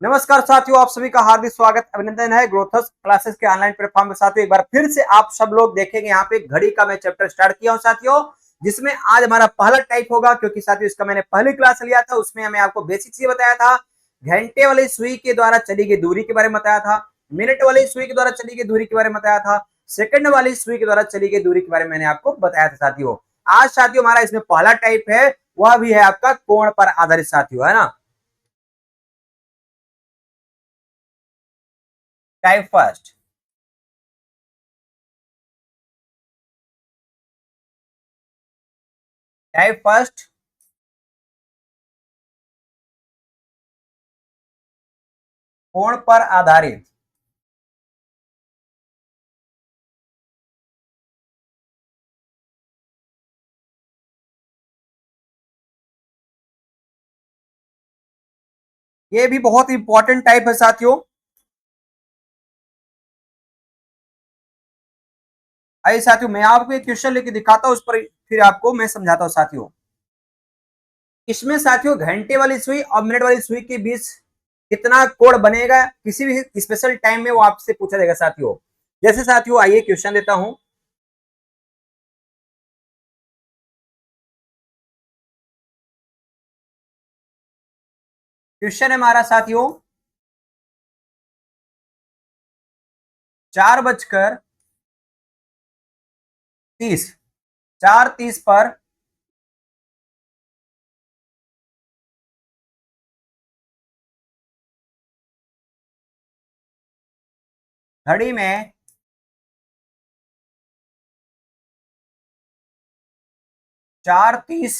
नमस्कार साथियों, आप सभी का हार्दिक स्वागत अभिनंदन है ग्रोथस क्लासेस के ऑनलाइन प्लेटफॉर्म में। साथियों, एक बार फिर से आप सब लोग देखेंगे यहाँ पे घड़ी का मैं चैप्टर स्टार्ट किया हूँ साथियों, जिसमें आज हमारा पहला टाइप होगा। क्योंकि साथियों इसका मैंने पहली क्लास लिया था, उसमें हमें आपको बेसिक चीज बताया था। घंटे वाली सुई के द्वारा चली गई दूरी के बारे में बताया था, मिनट वाली सुई के द्वारा चली गई दूरी के बारे में बताया था, सेकंड वाली सुई के द्वारा चली गई दूरी के बारे में मैंने आपको बताया था साथियों। आज साथियों हमारा इसमें पहला टाइप है, वह भी है आपका कोण पर आधारित साथियों, है ना। टाइप फर्स्ट, टाइप फर्स्ट कोण पर आधारित। ये भी बहुत इंपॉर्टेंट टाइप है साथियों। आइए साथियों, मैं आपको एक क्वेश्चन लेके दिखाता हूं, उस पर फिर आपको मैं समझाता हूं साथियों। इसमें साथियों घंटे वाली सुई और मिनट वाली सुई के बीच कितना कोण बनेगा, किसी भी स्पेशल टाइम में वो आपसे पूछा जाएगा साथियों। जैसे साथियों आइए क्वेश्चन लेता हूं। क्वेश्चन है हमारा साथियों 4:30, 4:30 पर घड़ी में 4:30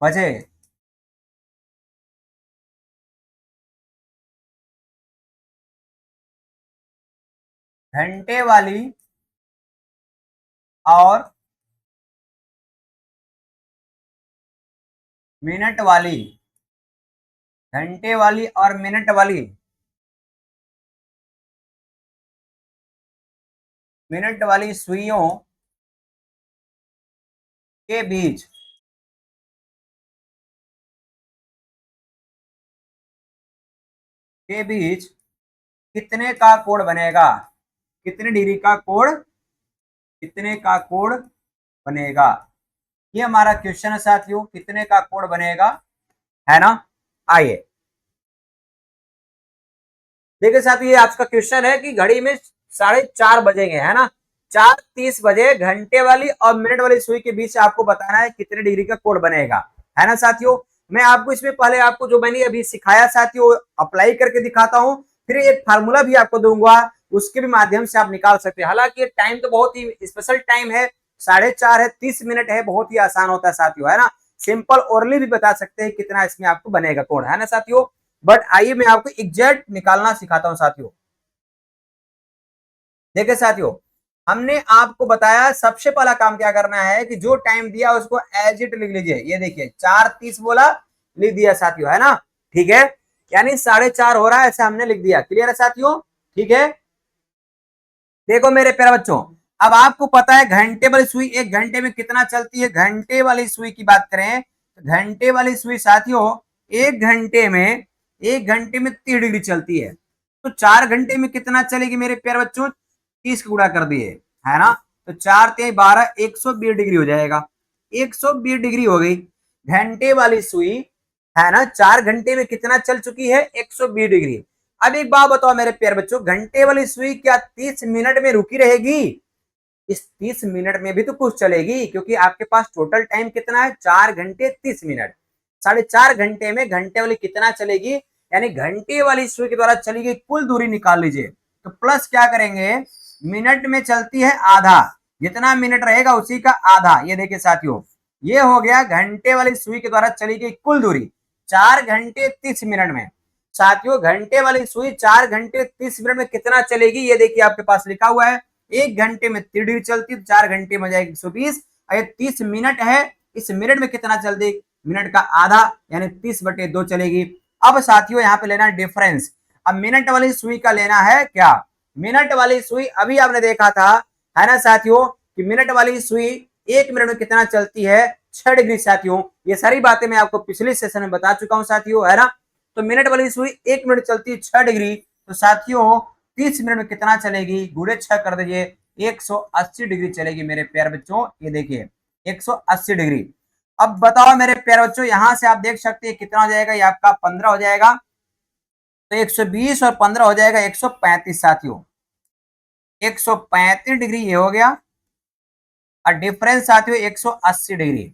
बजे घंटे वाली और मिनट वाली, घंटे वाली और मिनट वाली सुइयों के बीच कितने का कोण बनेगा, कितने डिग्री का कोण, कितने का कोण बनेगा। ये हमारा क्वेश्चन है साथियों, कितने का कोण बनेगा, है ना। आइए देखिए साथियों, ये आपका क्वेश्चन है कि घड़ी में 4:30 बजेंगे, है ना। 4:30 बजे घंटे वाली और मिनट वाली सुई के बीच आपको बताना है कितने डिग्री का कोण बनेगा, है ना साथियों। मैं आपको इसमें पहले आपको जो मैंने अभी सिखाया साथियों अप्लाई करके दिखाता हूं, फिर एक फार्मूला भी आपको दूंगा, उसके भी माध्यम से आप निकाल सकते हैं। हालांकि टाइम तो बहुत ही स्पेशल टाइम है, 4:30 है, 30 मिनट है, बहुत ही आसान होता है साथियों, है ना। सिंपल ओरली भी बता सकते हैं कितना इसमें आपको बनेगा कोण, है ना साथियों। बट आइए मैं आपको एग्जैक्ट निकालना सिखाता हूं साथियों। देखिए साथियों, हमने आपको बताया सबसे पहला काम क्या करना है कि जो टाइम दिया उसको एज इट लिख लीजिए। ये देखिए 4:30 बोला, लिख दिया साथियों, है ना। ठीक है, यानी 4:30 हो रहा है, ऐसा हमने लिख दिया। क्लियर है साथियों, ठीक है। देखो मेरे प्यारे बच्चों, अब आपको पता है घंटे वाली सुई एक घंटे में कितना चलती है। घंटे वाली सुई की बात करें तो घंटे वाली सुई साथियों एक घंटे में 30 डिग्री चलती है। तो 4 घंटे में कितना चलेगी मेरे प्यारे बच्चों, 30 का गुणा कर दिए, है ना। तो 4×3=12, 120 डिग्री हो जाएगा। 120 डिग्री हो गई घंटे वाली सुई, है ना। 4 घंटे में कितना चल चुकी है, 120 डिग्री। अब एक बात बताओ मेरे प्यारे बच्चों, घंटे वाली सुई क्या 30 मिनट में रुकी रहेगी? इस 30 मिनट में भी तो कुछ चलेगी, क्योंकि आपके पास टोटल टाइम कितना है, 4 घंटे 30 मिनट। 4.5 घंटे में घंटे वाली कितना चलेगी, यानी घंटे वाली सुई के द्वारा चली गई कुल दूरी निकाल लीजिए। तो प्लस क्या करेंगे, मिनट में चलती है आधा, जितना मिनट रहेगा उसी का आधा। ये देखिए साथियों, ये हो गया घंटे वाली सुई के द्वारा चली गई कुल दूरी 4 घंटे 30 मिनट में। साथियों घंटे वाली सुई 4 घंटे 30 मिनट में कितना चलेगी, ये देखिए आपके पास लिखा हुआ है। 1 घंटे में 30 डिग्री चलती है, 4 घंटे में जाएगी 120। और 30 मिनट है, इस मिनट में कितना चलती, मिनट का आधा, यानी 30/2 चलेगी। अब साथियों यहाँ पे लेना है डिफरेंस। अब मिनट वाली सुई का लेना है क्या, मिनट वाली सुई अभी आपने देखा था, है ना साथियों, कि मिनट वाली सुई 1 मिनट में कितना चलती है, 6 डिग्री साथियों। ये सारी बातें मैं आपको पिछले सेशन में बता चुका हूं साथियों, है ना। तो मिनट वाली सुई 1 मिनट चलती है 6 डिग्री, तो साथियों 30 मिनट में कितना चलेगी, गुणे 6 कर दीजिए, 180 डिग्री चलेगी मेरे प्यारे बच्चों। ये देखिए 180 डिग्री। अब बताओ मेरे प्यारे बच्चों, यहां से आप देख सकते हैं कितना हो जाएगा, ये आपका 15 हो जाएगा, तो 120 और 15 हो जाएगा 135 साथियों, 135 डिग्री ये हो गया, और डिफरेंस साथियों 180 डिग्री।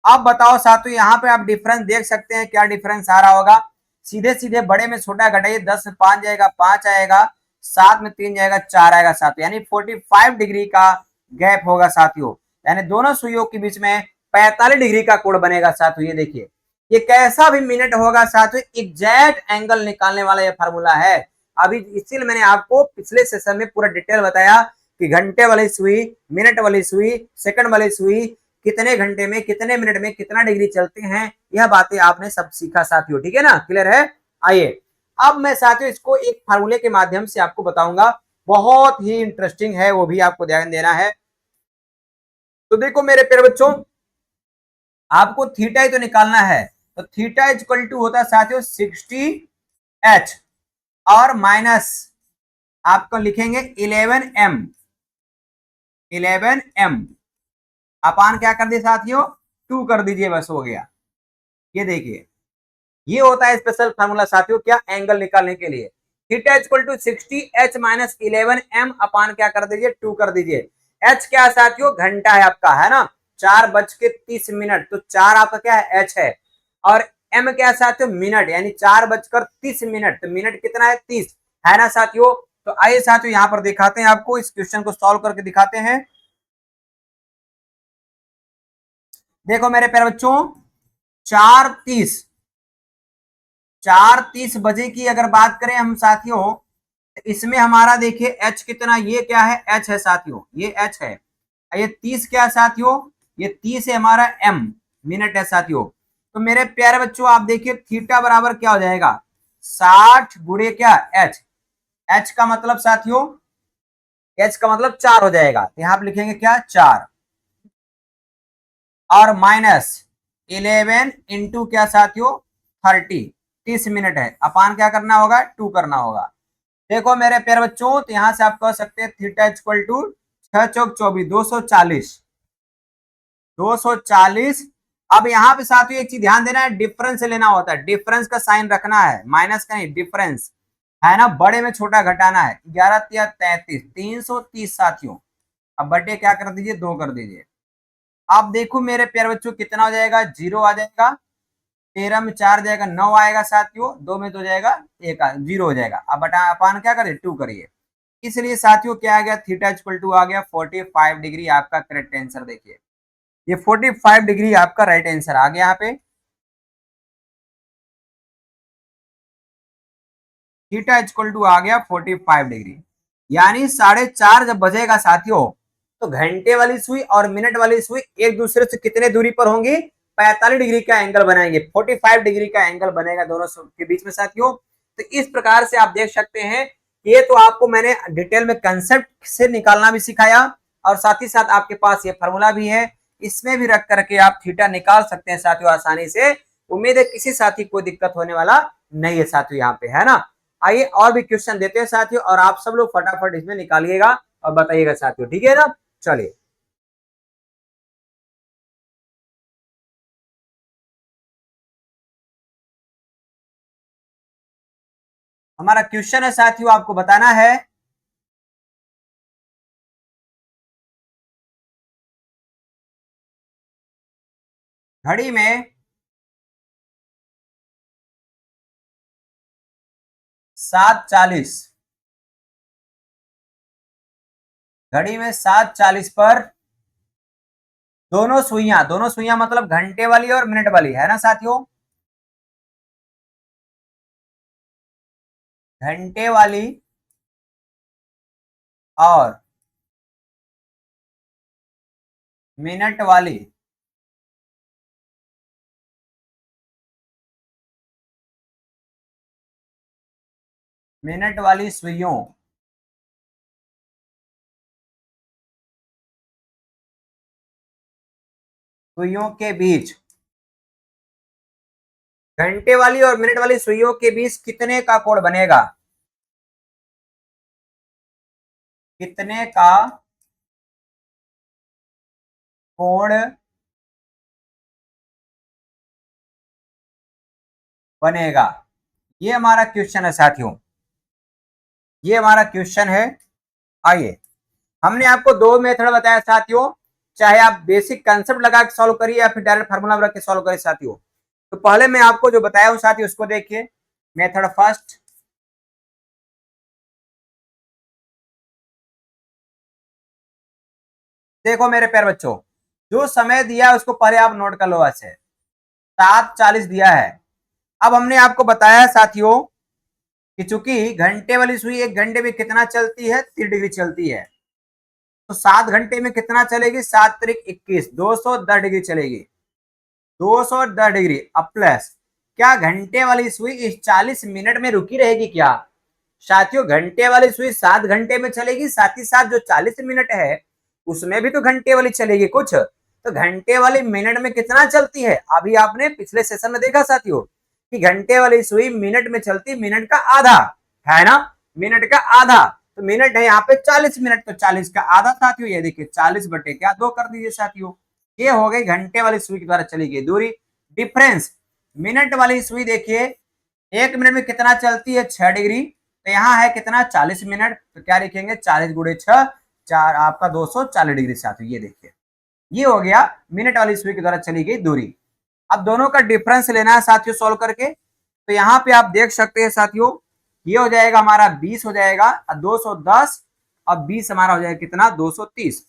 अब बताओ साथियों, यहाँ पे आप डिफरेंस देख सकते हैं, क्या डिफरेंस आ रहा होगा, सीधे सीधे बड़े में छोटा घटाइए, 10 में 5 जाएगा 5 आएगा, 7 में 3 जाएगा 4 आएगा साथियों, यानी 45 डिग्री का गैप होगा साथियों, यानी दोनों सुइयों के बीच में 45 डिग्री का कोण बनेगा साथियों। ये देखिए, ये कैसा भी मिनट होगा साथियों, एग्जैक्ट एंगल निकालने वाला ये फार्मूला है। अभी इसीलिए मैंने आपको पिछले सेशन में पूरा डिटेल बताया कि घंटे वाली सुई, मिनट वाली सुई, सेकंड वाली सुई कितने घंटे में, कितने मिनट में, कितना डिग्री चलते हैं, यह बातें आपने सब सीखा साथियों। ठीक है ना, क्लियर है। आइए अब मैं साथियों इसको एक फार्मूले के माध्यम से आपको बताऊंगा, बहुत ही इंटरेस्टिंग है, वो भी आपको ध्यान देना है। तो देखो मेरे प्यारे बच्चों, आपको थीटा ही तो निकालना है, तो थीटा इक्वल टू होता है साथियों 60h, और माइनस आपको लिखेंगे 11m, 11m अपान क्या कर दिए साथियों, 2 कर दीजिए, बस हो गया। ये देखिए, ये होता है स्पेशल फार्मूला साथियों, क्या, एंगल निकालने के लिए। Theta equal to 60h minus 11m upon क्या कर दीजिए, 2 कर दीजिए। h क्या है साथियों, घंटा है आपका, है ना, 4:30, तो 4 आपका क्या है, h है, और m क्या है साथियों, मिनट, यानी 4:30, तो मिनट कितना है, 30 है ना साथियों। तो आइए साथियों यहाँ पर दिखाते हैं आपको, इस क्वेश्चन को सॉल्व करके दिखाते हैं। देखो मेरे प्यारे बच्चों, 4:30, 4:30 बजे की अगर बात करें हम साथियों, इसमें हमारा देखिए h कितना, ये क्या है, h है साथियों, ये h है, ये 30 क्या है साथियों, ये 30 है हमारा m, मिनट है साथियों। तो मेरे प्यारे बच्चों आप देखिए थीटा बराबर क्या हो जाएगा, 60 गुणे क्या, h, h का मतलब साथियों, h का मतलब 4 हो जाएगा, तो यहां आप लिखेंगे क्या, 4, और माइनस 11 इंटू क्या साथियों, 30, 30 मिनट है, अपान क्या करना होगा, 2 करना होगा। देखो मेरे प्यारे बच्चों, तो यहां से आप कह सकते हैं थीटा इक्वल टू 6 × 4 = 24, 240। अब यहाँ पे साथियों एक चीज ध्यान देना है, डिफरेंस लेना होता है, डिफरेंस का साइन रखना है, माइनस का नहीं, डिफरेंस है ना, बड़े में छोटा घटाना है, 11×3 = 33, 330 साथियों। अब बटे क्या कर दीजिए, 2 कर दीजिए। अब देखो मेरे प्यारे बच्चों कितना हो जाएगा, 0 आ जाएगा, 13 में 4 जाएगा, 9 आएगा साथियों, 2 में 2 जाएगा, 1 0 हो जाएगा। अब बटा अपान क्या करिए, 2 करिए। इसलिए साथियों क्या आ गया, थीटा इक्वल टू आ गया 45 डिग्री, आपका करेक्ट आंसर। देखिए ये 45 डिग्री आपका राइट आंसर आ गया यहाँ पे। थीटा इक्वल टू आ गया 45 डिग्री, यानी 4:30 जब बजेगा साथियों, तो घंटे वाली सुई और मिनट वाली सुई एक दूसरे से कितने दूरी पर होंगी, 45 डिग्री का एंगल बनाएंगे, 45 डिग्री का एंगल बनेगा दोनों के बीच में साथियों। तो इस प्रकार से आप देख सकते हैं, ये तो आपको मैंने डिटेल में कंसेप्ट से निकालना भी सिखाया, और साथ ही साथ आपके पास ये फॉर्मूला भी है, इसमें भी रख करके आप थीटा निकाल सकते हैं साथियों आसानी से। उम्मीद है किसी साथी को दिक्कत होने वाला नहीं है साथियों यहाँ पे, है ना। आइए और भी क्वेश्चन देते हैं साथियों, और आप सब लोग फटाफट इसमें निकालिएगा और बताइएगा साथियों, ठीक है ना। चलिए हमारा क्वेश्चन है साथियों, आपको बताना है, घड़ी में 7:40, घड़ी में 7:40 पर दोनों सुइयां मतलब घंटे वाली और मिनट वाली, है ना साथियों, घंटे वाली और मिनट वाली सुइयों के बीच घंटे वाली और मिनट वाली सुइयों के बीच कितने का कोण बनेगा? कितने का कोण बनेगा? ये हमारा क्वेश्चन है साथियों, ये हमारा क्वेश्चन है। आइए, हमने आपको दो मेथड बताया साथियों, चाहे आप बेसिक कंसेप्ट लगा के सॉल्व करिए या फिर डायरेक्ट फार्मूला रख के सॉल्व करिए साथियों। तो पहले मैं आपको जो बताया हूं साथियों उसको देखिए। मेथड फर्स्ट, देखो मेरे प्यारे बच्चों, जो समय दिया है उसको पहले आप नोट कर लो। अच्छे 7:40 दिया है। अब हमने आपको बताया साथियों कि चूंकि घंटे वाली सुई एक घंटे में कितना चलती है, 3 डिग्री चलती है। तो 7 घंटे में कितना चलेगी? 7×3=21, 210 डिग्री चलेगी। 210 डिग्री अब प्लस, क्या घंटे वाली सुई इस 40 मिनट में रुकी रहेगी क्या? साथियों घंटे वाली सुई 7 घंटे में चलेगी, साथ ही साथ जो 40 मिनट है उसमें भी तो घंटे वाली चलेगी कुछ। तो घंटे वाली मिनट में कितना चलती है? अभी आपने पिछले सेशन में देखा साथियों कि घंटे वाली सुई मिनट में चलती मिनट का आधा, है ना? मिनट का आधा। तो मिनट है यहाँ पे 40 मिनट, तो 40 का आधा साथियों, ये देखिए 40/2 कर दीजिए साथियों। ये हो गई घंटे वाली सुई के द्वारा चली गई दूरी। डिफरेंस, मिनट वाली सुई देखिए 1 मिनट में कितना चलती है? 6 डिग्री। तो यहाँ है कितना? 40 मिनट। तो क्या लिखेंगे? 40×6, 4 आपका 240 डिग्री साथियों। ये देखिए, ये हो गया मिनट वाली सुई के द्वारा चली गई दूरी। अब दोनों का डिफरेंस लेना है साथियों सॉल्व करके। तो यहाँ पे आप देख सकते हैं साथियों, ये हो जाएगा हमारा 20 हो जाएगा, 210 और 20 हमारा हो जाएगा कितना? 230।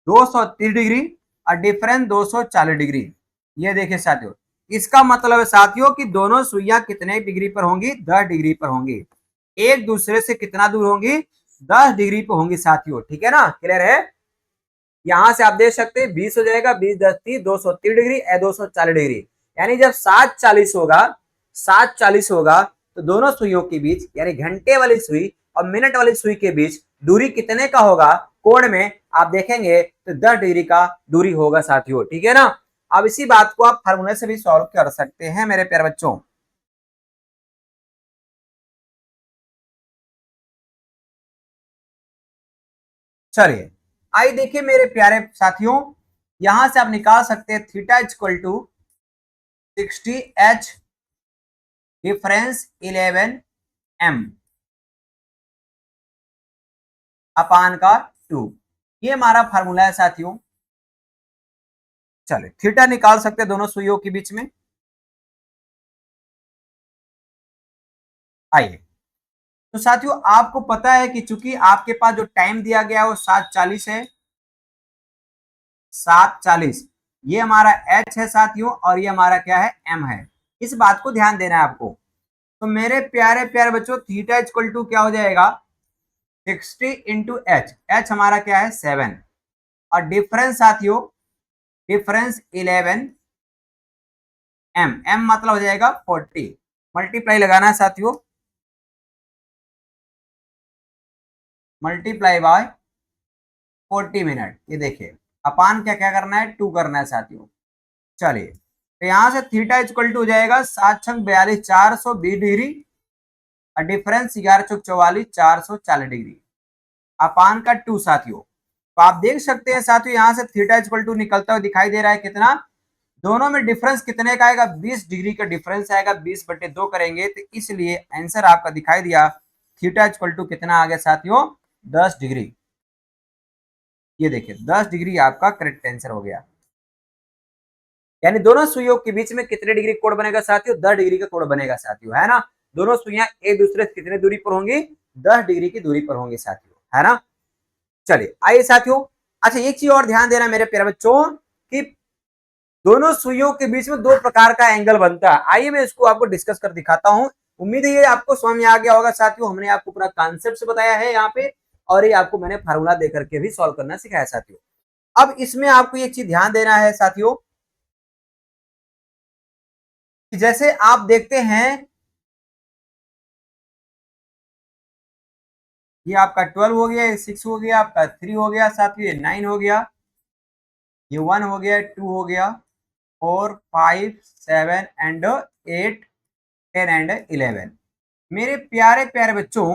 230 डिग्री और डिफरेंस 240 डिग्री। ये देखिए साथियों, इसका मतलब है साथियों कि दोनों सुइयां कितने डिग्री पर होंगी? 10 डिग्री पर होंगी। एक दूसरे से कितना दूर होंगी? 10 डिग्री पर होंगी साथियों। ठीक है ना? क्लियर है? यहां से आप देख सकते हैं 20 हो जाएगा, 20×10=30, 230 डिग्री, 240 डिग्री। यानी जब 7:40 होगा, 7:40 होगा तो दोनों सुइयों के बीच यानी घंटे वाली सुई और मिनट वाली सुई के बीच दूरी कितने का होगा कोण में? आप देखेंगे तो 10 डिग्री का दूरी होगा साथियों। ठीक है ना? अब इसी बात को आप फार्मूले से भी सॉल्व कर सकते हैं मेरे प्यारे बच्चों। चलिए, आइए देखिए मेरे प्यारे साथियों, यहां से आप निकाल सकते हैं θ=60H डिफरेंस 11m अपान का 2। ये हमारा फार्मूला है साथियों। चलिए, थीटा निकाल सकते हैं दोनों सुइयों के बीच में। आइए, तो साथियों आपको पता है कि चूंकि आपके पास जो टाइम दिया गया है वो 7:40 है, 7:40 ये हमारा h है साथियों, और ये हमारा क्या है? m है। इस बात को ध्यान देना है आपको। तो मेरे प्यारे प्यारे बच्चों, θ= क्या हो जाएगा? 60 × h हमारा क्या है? 7, और डिफरेंस साथियों, डिफरेंस 11m, m मतलब हो जाएगा 40। मल्टीप्लाई लगाना है साथियों, मल्टीप्लाई बाय 40 मिनट। ये देखिए, अपान क्या क्या करना है? 2 करना है साथियों। चलिए, तो यहां से θ= हो जाएगा 7×6=42, 420 डिग्री, और डिफरेंस 11×4=44, 440 डिग्री अपान का 2 साथियों। तो आप देख सकते हैं साथियों, यहां से θ= निकलता हुआ दिखाई दे रहा है कितना? दोनों में डिफरेंस कितने का आएगा? 20 डिग्री का डिफरेंस आएगा। 20/2 करेंगे तो इसलिए आंसर आपका दिखाई दिया θ= कितना आ गया साथियों? 10 डिग्री। ये देखिए 10 डिग्री आपका करेक्ट आंसर हो गया। यानी दोनों सुइयों के बीच में कितने डिग्री कोण बनेगा साथियों? 10 डिग्री का कोण बनेगा साथियों, है ना? दोनों सुइयां एक दूसरे से कितने दूरी पर होंगी? 10 डिग्री की दूरी पर होंगी साथियों, है ना? चलिए आइए साथियों, अच्छा एक चीज और ध्यान देना मेरे प्यारे बच्चों कि दोनों सुइयों के बीच में दो प्रकार का एंगल बनता है। आइए मैं इसको आपको डिस्कस कर दिखाता हूं। उम्मीद है ये आपको समझ में आ गया होगा साथियों। हमने आपको पूरा कॉन्सेप्ट से बताया है यहाँ पे, और ये आपको मैंने फार्मूला दे करके भी सॉल्व करना सिखाया साथियों। अब इसमें आपको एक चीज ध्यान देना है साथियों कि जैसे आप देखते हैं, ये आपका 12 हो गया, ये 6 हो गया, आपका 3 हो गया साथियों, ये 9 हो गया, ये 1 हो गया, 2 हो गया, 4 5 7 एंड 8 10 एंड 11। मेरे प्यारे प्यारे बच्चों,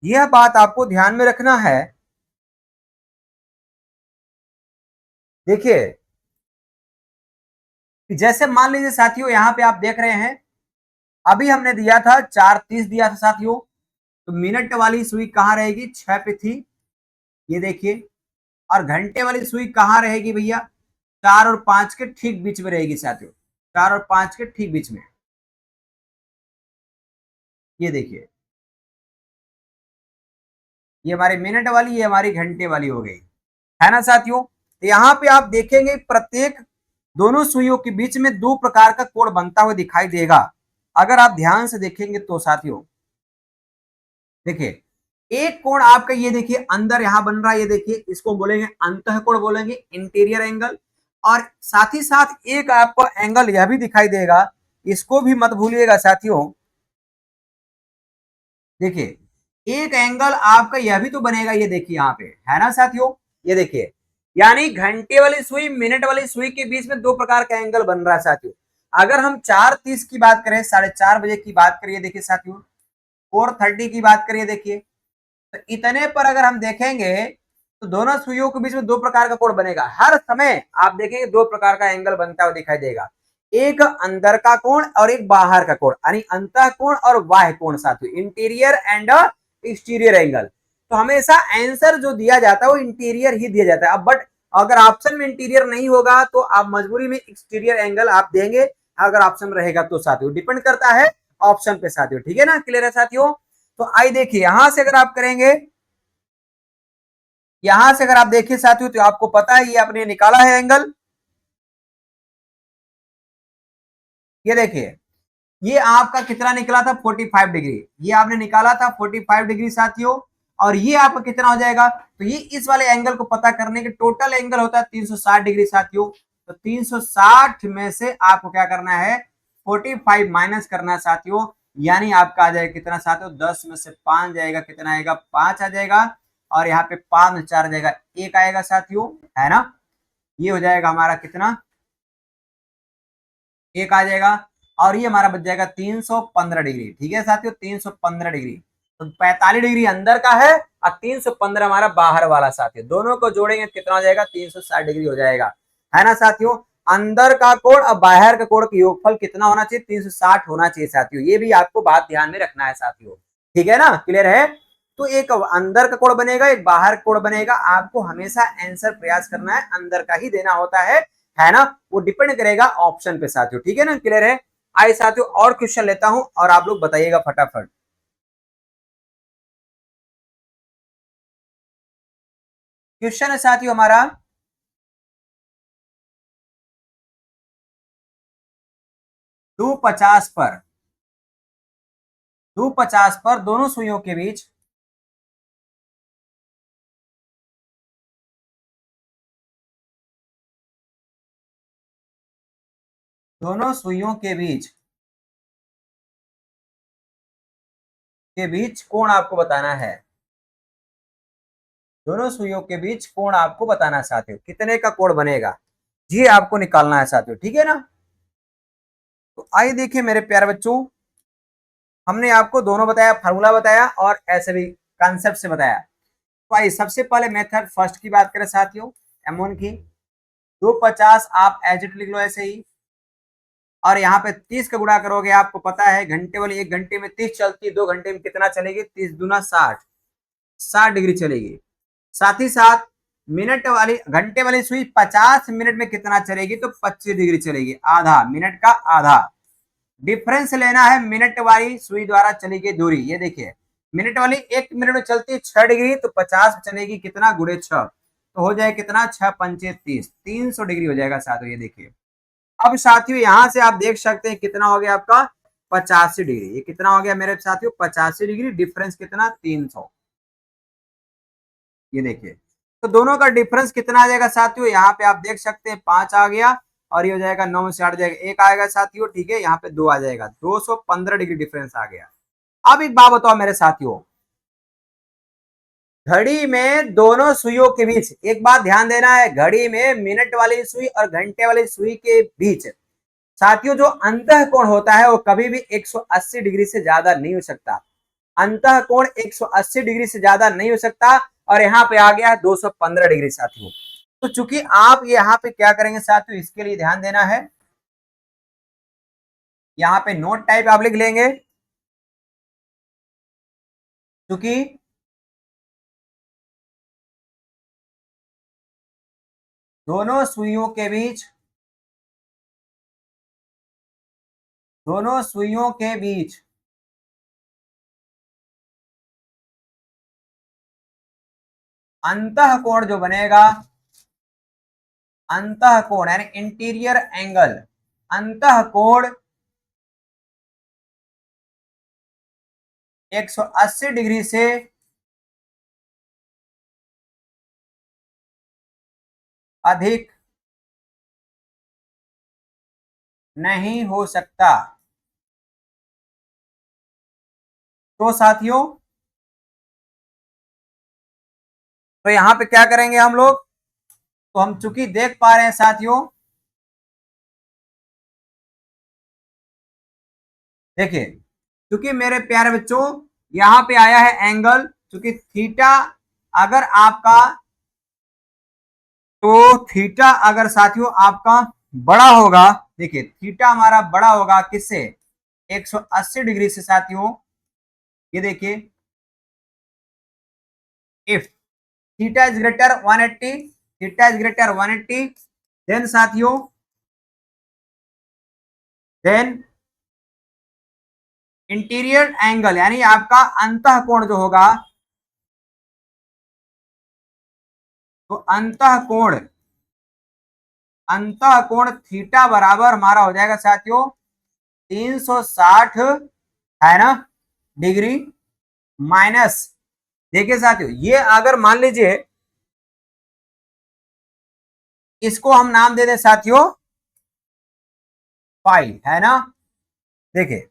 यह बात आपको ध्यान में रखना है। देखिए, जैसे मान लीजिए साथियों, यहां पे आप देख रहे हैं, अभी हमने दिया था 4:30 दिया था साथियों, तो मिनट वाली सुई कहां रहेगी, 6 पे थी, ये देखिए। और घंटे वाली सुई कहां रहेगी भैया, 4 और 5 के ठीक बीच में रहेगी साथियों, 4 और 5 के ठीक बीच में, ये देखिए। ये हमारी मिनट वाली, ये हमारी घंटे वाली हो गई, है ना साथियों। तो यहाँ पे आप देखेंगे प्रत्येक दोनों सुइयों के बीच में 2 प्रकार का कोण बनता हुआ दिखाई देगा। अगर आप ध्यान से देखेंगे तो साथियों, देखिए, एक कोण आपका ये देखिए अंदर यहां बन रहा है, ये देखिए, इसको बोलेंगे अंतः कोण, बोलेंगे इंटीरियर एंगल। और साथ ही साथ एक आपको एंगल यह भी दिखाई देगा, इसको भी मत भूलिएगा साथियों। देखिए, एक एंगल आपका यह भी तो बनेगा, ये देखिए यहाँ पे, है ना साथियों, ये देखिए। यानी घंटे वाली सुई मिनट वाली सुई के बीच में 2 प्रकार का एंगल बन रहा है साथियों। अगर हम 4:30 की बात करें, 4:30 की बात करिए, देखिए साथियों, 4:30 की बात करिए, देखिए, तो इतने पर अगर हम देखेंगे तो दोनों सुइयों के बीच में 2 प्रकार का कोण बनेगा। हर समय आप देखेंगे 2 प्रकार का एंगल बनता हुआ दिखाई देगा, एक अंदर का कोण और एक बाहर का कोण, यानी अंतः कोण और बाह्य कोण साथियों, इंटीरियर एंड एक्सटीरियर एंगल। तो हमेशा आंसर जो दिया जाता है वो इंटीरियर ही दिया जाता है। अब बट अगर ऑप्शन में इंटीरियर नहीं होगा तो आप मजबूरी में एक्सटीरियर एंगल आप देंगे, अगर ऑप्शन रहेगा तो साथियों, डिपेंड करता है ऑप्शन पे साथियों, ठीक है ना, क्लियर है साथियों। तो आइए देखिए, यहां से अगर आप करेंगे, यहां से अगर आप देखिए साथियों, तो आपको पता है ये आपने निकाला है एंगल, ये देखिए, ये आपका कितना निकला था, 45 डिग्री, ये आपने निकाला था 45 डिग्री साथियों। और ये आपका कितना हो जाएगा, तो ये इस वाले एंगल को पता करने के टोटल एंगल होता है 360 डिग्री साथियों। तो 360 में से आपको क्या करना है, 45 माइनस करना है साथियों। यानी आपका आ जाएगा कितना साथियों, 10 में से 5 जाएगा, कितना आएगा, 5 आ जाएगा। और यहाँ पे 5 में 4 जाएगा, 1 आएगा साथियों, है ना। ये हो जाएगा हमारा कितना, 1 आ जाएगा। और ये हमारा बच जाएगा 315 डिग्री, ठीक है साथियों, 315 डिग्री। तो 45 डिग्री अंदर का है और 315 हमारा बाहर वाला साथियों, दोनों को जोड़ेंगे कितना हो जाएगा, 360 डिग्री हो जाएगा, है ना साथियों। अंदर का कोण और बाहर का कोण का योगफल कितना होना चाहिए, 360 होना चाहिए साथियों, ये भी आपको बात ध्यान में रखना है साथियों, ठीक है ना, क्लियर है। तो एक अंदर का कोण बनेगा, एक बाहर कोण बनेगा, आपको हमेशा आंसर प्रयास करना है अंदर का ही देना होता है ना। वो डिपेंड करेगा ऑप्शन पे साथियों, ठीक है ना, क्लियर है। आइए साथियों और क्वेश्चन लेता हूं और आप लोग बताइएगा फटाफट। क्वेश्चन है साथियों हमारा, 250 पर, 250 पर दोनों सुइयों के बीच, दोनों सुइयों के बीच कोण आपको बताना है, दोनों सुइयों के बीच कोण आपको बताना है साथियों, कितने का कोण बनेगा, ये आपको निकालना है साथियों, ठीक है ना। तो आइए देखिए मेरे प्यारे बच्चों, हमने आपको दोनों बताया, फार्मूला बताया और ऐसे भी कॉन्सेप्ट से बताया। तो आइए सबसे पहले मेथड फर्स्ट की बात करें साथियों, M1 की, 250 आप एज इट लिख लो ऐसे ही। और यहाँ पे 30 का गुणा करोगे, आपको पता है घंटे वाली 1 घंटे में 30 चलती है, 2 घंटे में कितना चलेगी, 30 दूना 60, 60 डिग्री चलेगी। साथ ही साथ मिनट वाली, घंटे वाली सुई 50 मिनट में कितना चलेगी, तो 25 डिग्री चलेगी, आधा मिनट का आधा। डिफरेंस लेना है मिनट वाली सुई द्वारा चली गई दूरी, ये देखिए, मिनट वाली 1 मिनट में चलती है 6 डिग्री, तो 50 चलेगी कितना, गुणे 6, तो हो जाएगा कितना, 6 पंचे 30, 300 डिग्री हो जाएगा साथियों, ये देखिए। अब साथियों यहां से आप देख सकते हैं कितना हो गया आपका, 85 डिग्री, ये कितना हो गया मेरे साथियों, 85 डिग्री, डिफरेंस कितना, 300, ये देखिए। तो दोनों का डिफरेंस कितना आ जाएगा साथियों, यहाँ पे आप देख सकते हैं 5 आ गया, और ये हो जाएगा 9 से 8 जाएगा, 1 आएगा साथियों, ठीक है, यहाँ पे 2 आ जाएगा, 215 डिग्री डिफरेंस आ गया। अब एक बात बताओ मेरे साथियों, घड़ी में दोनों सुइयों के बीच, एक बात ध्यान देना है, घड़ी में मिनट वाली सुई और घंटे वाली सुई के बीच साथियों जो अंतः कोण होता है वो कभी भी 180 डिग्री से ज्यादा नहीं हो सकता। अंतः कोण 180 डिग्री से ज्यादा नहीं हो सकता। और यहाँ पे आ गया है 215 डिग्री साथियों। तो चूंकि आप यहाँ पे क्या करेंगे साथियों, इसके लिए ध्यान देना है, यहाँ पे नोट टाइप आप लिख लेंगे। क्योंकि दोनों सुइयों के बीच, दोनों सुइयों के बीच अंतः कोण जो बनेगा, अंतः कोण यानी इंटीरियर एंगल, अंतः कोण 180 डिग्री से अधिक नहीं हो सकता। तो साथियों, तो यहां पे क्या करेंगे हम लोग, तो हम चूंकि देख पा रहे हैं साथियों, देखिए क्योंकि मेरे प्यारे बच्चों यहां पे आया है एंगल, क्योंकि थीटा अगर आपका, तो थीटा अगर साथियों आपका बड़ा होगा, देखिए थीटा हमारा बड़ा होगा किससे, 180 डिग्री से साथियों। ये देखिए if theta is greater 180, theta is greater 180, then साथियों, देन इंटीरियर एंगल यानी आपका अंतः कोण जो होगा, तो अंतः कोण थीटा बराबर हमारा हो जाएगा साथियों 360, है ना, डिग्री माइनस, देखिए साथियों ये अगर मान लीजिए इसको हम नाम दे दें साथियों फाई, है ना, देखिए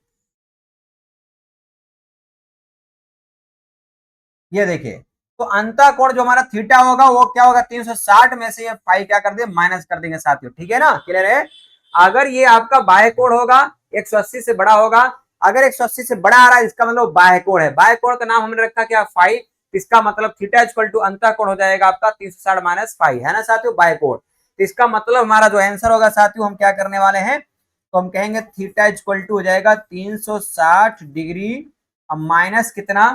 ये देखिए, तो अंतः कोण जो हमारा थीटा होगा वो क्या होगा, 360 में से ये फाई क्या कर दे, माइनस कर देंगे साथियों, ठीक है ना, क्लियर है। अगर ये आपका बाह्य कोण होगा 180 से बड़ा होगा, अगर 180 से बड़ा आ रहा है इसका मतलब बाह्य कोण है, बाह्य कोण का नाम हमने रखा क्या, फाई, इसका मतलब थीटा इक्वल टू अंतः कोण हो जाएगा आपका 360 माइनस फाई, है ना साथियों, बाह्य कोण। तो इसका मतलब हमारा जो आंसर होगा साथियों, हम क्या करने वाले हैं, तो हम कहेंगे थीटा इक्वल टू हो जाएगा 360 डिग्री माइनस कितना,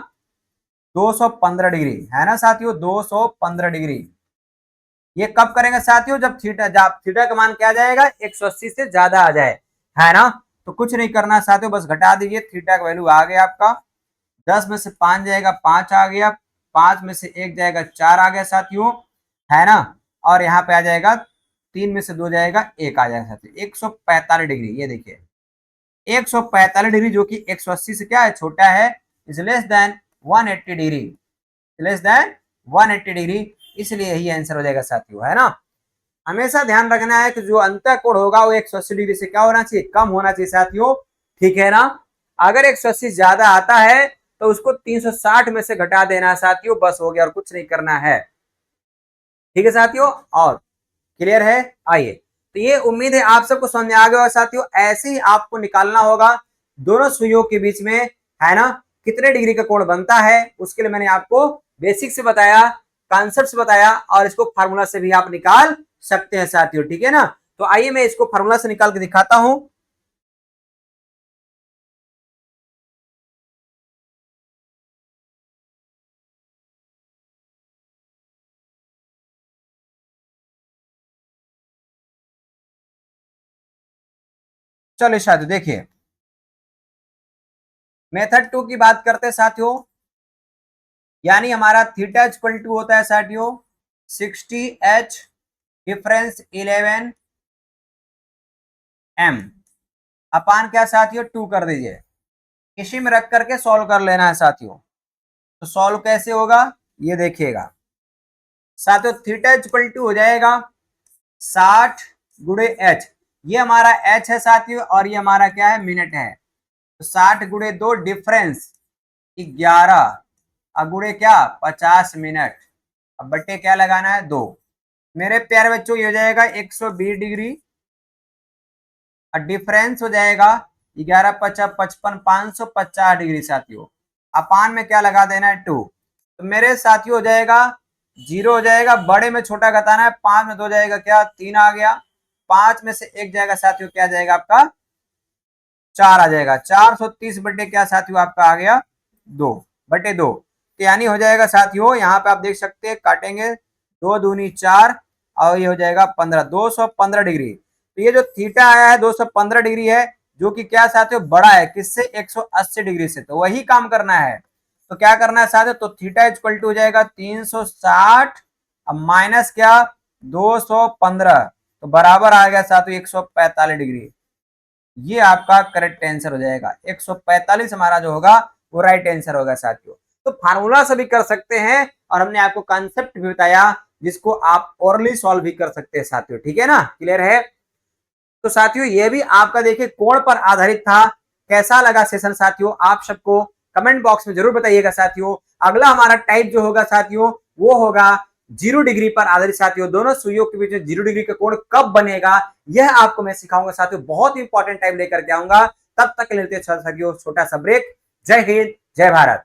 215 डिग्री, है ना साथियों, 215 डिग्री। ये कब करेंगे साथियों, जब थीटा का मान क्या आ जाएगा, 180 से ज्यादा आ जाए, है ना। तो कुछ नहीं करना साथियों, बस घटा दीजिए, थीटा का वैल्यू आ गया आपका 10 में से 5 जाएगा 5 आ गया, 5 में से 1 जाएगा 4 आ गया साथियों, है ना। और यहाँ पे आ जाएगा 3 में से 2 जाएगा 1 आ जाएगा साथियों, 145 डिग्री। ये देखिए 145 डिग्री जो कि 180 से क्या है, छोटा है, is less than 180 degree, less than 180 degree, इसलिए यही आंसर हो जाएगा साथियों, है ना। हमेशा ध्यान रखना है कि जो अंतः कोण होगा वो 180 डिग्री से क्या होना चाहिए, कम होना चाहिए साथियों, ठीक है ना। अगर 180 ज्यादा आता है तो उसको 360 में से घटा देना साथियों, बस हो गया, और कुछ नहीं करना है, ठीक है साथियों। और क्लियर है, आइए, तो ये उम्मीद है आप सबको समझ में आ गया होगा साथियों। ऐसे ही आपको निकालना होगा दोनों सुइयों के बीच में, है ना, कितने डिग्री का कोण बनता है, उसके लिए मैंने आपको बेसिक से बताया, कॉन्सेप्ट से बताया, और इसको फार्मूला से भी आप निकाल सकते हैं साथियों, ठीक है ना। तो आइए मैं इसको फार्मूला से निकाल के दिखाता हूं। चलिए साथियों देखिए, मेथड 2 की बात करते हैं साथियों, यानी हमारा थीटा इक्वल टू होता है साथियों 60h डिफरेंस 11m अपान क्या साथियों 2 कर दीजिए, इसी में रख करके सॉल्व कर लेना है साथियों। तो सॉल्व कैसे होगा ये देखिएगा साथियों, थीटा इक्वल टू हो जाएगा 60 गुणे एच, ये हमारा एच है साथियों, और ये हमारा क्या है, मिनट है। तो 60 गुणे 2 डिफरेंस 11, अब गुणे क्या 50 मिनट, अब बट्टे क्या लगाना है 2। मेरे प्यारे बच्चों ये हो जाएगा 120 डिग्री और डिफरेंस हो जाएगा 11 × 50 = 55 550 डिग्री साथियों। अपान में क्या लगा देना है 2। तो मेरे साथियों हो जाएगा 0 हो जाएगा, बड़े में छोटा घटाना है, 5 में 2 जाएगा क्या 3 आ गया, 5 में से 1 जाएगा साथियों क्या जाएगा आपका 4 आ जाएगा, 430 बटे क्या साथियों आपका आ गया 2/2। तो यानी हो जाएगा साथियों, यहाँ पे आप देख सकते हैं काटेंगे 2 दूनी 4 और ये हो जाएगा 15 215 डिग्री। तो ये जो थीटा आया है 215 डिग्री है, जो कि क्या साथियों बड़ा है किससे 180 डिग्री से। तो वही काम करना है, तो क्या करना है साथियों, तो थीटा इक्वल टू हो जाएगा 360 माइनस क्या 215, तो बराबर आ गया साथियों 145 डिग्री। ये आपका करेक्ट आंसर हो जाएगा, 145 हमारा जो होगा वो राइट आंसर होगा साथियों। तो फार्मूला से भी कर सकते हैं और हमने आपको कॉन्सेप्ट भी बताया जिसको आप ओरली सॉल्व भी कर सकते हैं साथियों, ठीक है ना, क्लियर है। तो साथियों ये भी आपका देखिए कोण पर आधारित था। कैसा लगा सेशन साथियों, आप सबको कमेंट बॉक्स में जरूर बताइएगा साथियों। अगला हमारा टाइप जो होगा साथियों वो होगा 0 डिग्री पर आधारित साथियों, दोनों सुइयों के बीच में 0 डिग्री का कोण कब बनेगा यह आपको मैं सिखाऊंगा साथियों, बहुत इंपॉर्टेंट टाइप लेकर के आऊंगा। तब तक लेते हैं साथियों छोटा सा ब्रेक। जय हिंद, जय भारत।